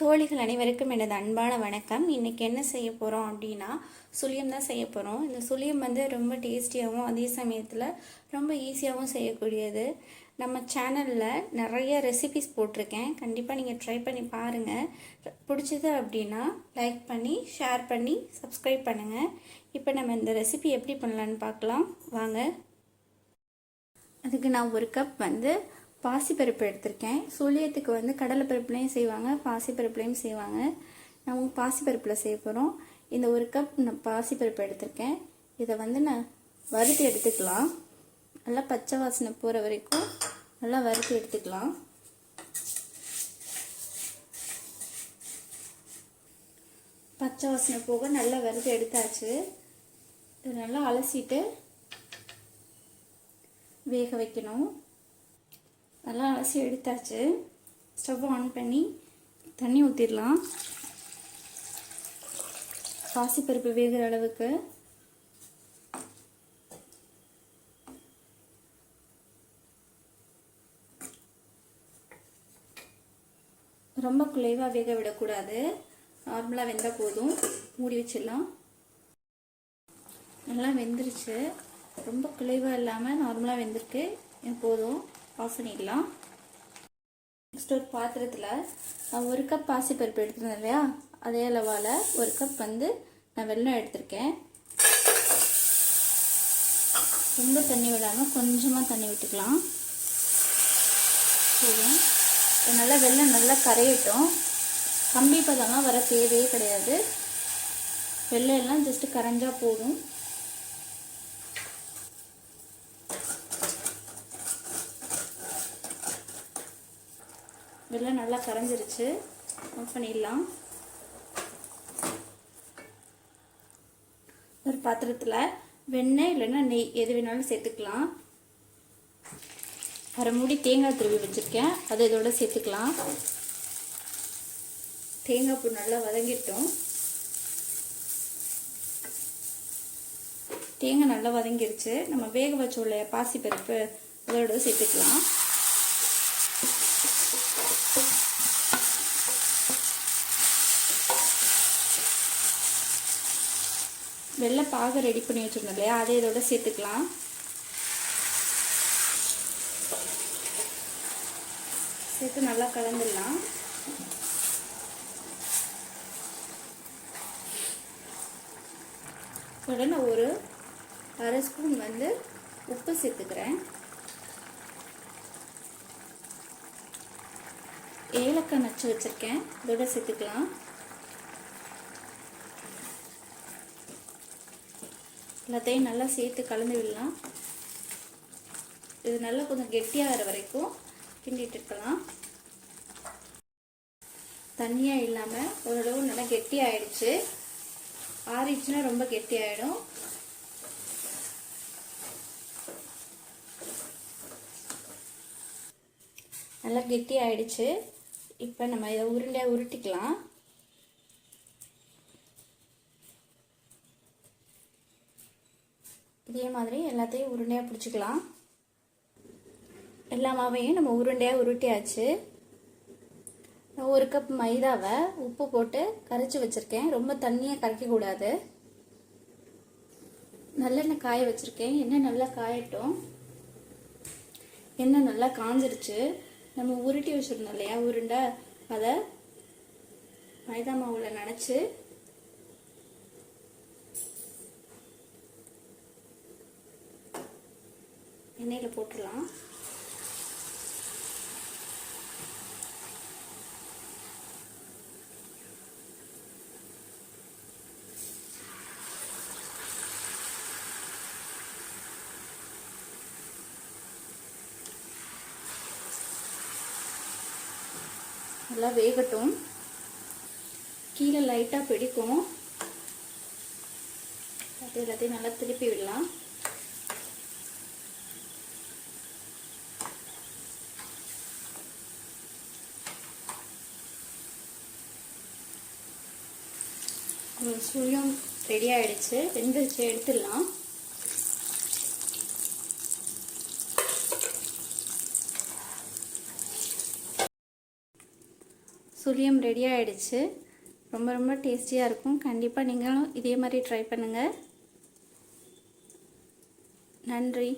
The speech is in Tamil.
தோழிகள் அனைவருக்கும் எனது அன்பான வணக்கம். இன்றைக்கி என்ன செய்ய போகிறோம் அப்படின்னா சுழியம் தான் செய்ய போகிறோம். இந்த சுழியம் ரொம்ப டேஸ்டியாகவும் அதே சமயத்தில் ரொம்ப ஈஸியாகவும் செய்யக்கூடியது. நம்ம சேனலில் நிறைய ரெசிபிஸ் போட்டிருக்கேன், கண்டிப்பாக நீங்கள் ட்ரை பண்ணி பாருங்கள். பிடிச்சது அப்படின்னா லைக் பண்ணி ஷேர் பண்ணி சப்ஸ்கிரைப் பண்ணுங்கள். இப்போ நம்ம இந்த ரெசிபி எப்படி பண்ணலான்னு பார்க்கலாம் வாங்க. அதுக்கு நான் ஒரு கப் பாசிப்பருப்பு எடுத்திருக்கேன். சுழியத்துக்கு கடலைப்பருப்புலையும் செய்வாங்க, பாசிப்பருப்புலையும் செய்வாங்க. நான் பாசிப்பருப்பில் செய்ய போகிறோம். இந்த ஒரு கப் நான் பாசிப்பருப்பு எடுத்திருக்கேன். இதை நான் வறுத்து எடுத்துக்கலாம். நல்லா பச்சை வாசனை போகிற வரைக்கும் நல்லா வறுத்து எடுத்துக்கலாம். பச்சை வாசனை போக நல்லா வறுத்து எடுத்தாச்சு. இதை நல்லா அலசிட்டு வேக வைக்கணும். நல்லா அலசி எடுத்தாச்சு. ஸ்டவ் ஆன் பண்ணி தண்ணி ஊற்றிடலாம். பாசிப்பருப்பு வேகிற அளவுக்கு. ரொம்ப குலைவாக வேக விடக்கூடாது, நார்மலாக வெந்தால் போதும். மூடி வச்சிடலாம். நல்லா வெந்துருச்சு. ரொம்ப குலைவாக இல்லாமல் நார்மலாக வெந்திருக்கு, போதும். ஆஃப் பண்ணிடலாம். நெக்ஸ்ட் ஒரு பாத்திரத்தில் நான் ஒரு கப் பாசிப்பருப்பு எடுத்துருந்தேன் இல்லையா, அதே அளவால் ஒரு கப் நான் வெல்லம் எடுத்திருக்கேன். ரொம்ப தண்ணி விடாமல் கொஞ்சமாக தண்ணி விட்டுக்கலாம். போதும். நல்லா வெல்லம் நல்லா கரையட்டும். கம்பி பதமாக வர தேவையே கிடையாது. வெல்லம் எல்லாம் ஜஸ்ட்டு கரைஞ்சா போதும். வெல்லம் நல்லா கரைஞ்சிருச்சு. ஆஃப் பண்ணிடலாம். ஒரு பாத்திரத்தில் வெண்ணெய் இல்லைன்னா நெய் எது வேணாலும் சேர்த்துக்கலாம். அரை மூடி தேங்காய் துருவி வச்சுருக்கேன், அதை இதோட சேர்த்துக்கலாம். தேங்காய் பூ நல்லா வதங்கிட்டோம். தேங்காய் நல்லா வதங்கிருச்சு. நம்ம வேக வச்ச உள்ள பாசிப்பருப்பு அதோட சேர்த்துக்கலாம். வெள்ளை பாகு ரெடி பண்ணி வச்சுருந்தோம் இல்லையா, அதை இதோட சேர்த்துக்கலாம். சேர்த்து நல்லா கலந்துடலாம். இதோட நான் ஒரு அரை ஸ்பூன் உப்பு சேர்த்துக்கிறேன். ஏலக்காய் நச்சு வச்சுருக்கேன், இதோட சேர்த்துக்கலாம். எல்லாத்தையும் நல்லா சேர்த்து கலந்து விடலாம். இது நல்லா கொஞ்சம் கெட்டியாகிற வரைக்கும் கிண்டிட்டு இருக்கலாம். தண்ணியாக இல்லாமல் ஓரளவு நல்லா கெட்டியாகிடுச்சு. ஆறிடுச்சுன்னா ரொம்ப கெட்டியாகிடும். நல்லா கெட்டியாகிடுச்சு. இப்போ நம்ம இதை உருண்டையாக உருட்டிக்கலாம். இதே மாதிரி எல்லாத்தையும் உருண்டையாக பிடிச்சிக்கலாம். எல்லா மாவையும் நம்ம உருண்டையாக உருட்டியாச்சு. ஒரு கப் மைதாவை உப்பு போட்டு கரைச்சி வச்சுருக்கேன். ரொம்ப தண்ணியாக கரைக்கக்கூடாது. நல்லெண்ணெய் காய வச்சுருக்கேன். எண்ணெய் நல்லா காயட்டும். எண்ணெய் நல்லா காஞ்சிருச்சு. நம்ம உருட்டி வச்சுருந்தோம் இல்லையா உருண்டை, அதை மைதா மாவில் நனைச்சி எண்ணெயில் போட்டுடலாம். நல்லா வேகட்டும். கீழே லைட்டாக பிடிக்கும். எல்லாத்தையும் நல்லா திருப்பி விடலாம். சுழியம் ரெடி ஆகிடுச்சு. வெந்துருச்சு, எடுத்துடலாம். சுழியம் ரெடி ஆகிடுச்சு. ரொம்ப ரொம்ப டேஸ்டியாக இருக்கும். கண்டிப்பாக நீங்களும் இதே மாதிரி ட்ரை பண்ணுங்கள். நன்றி.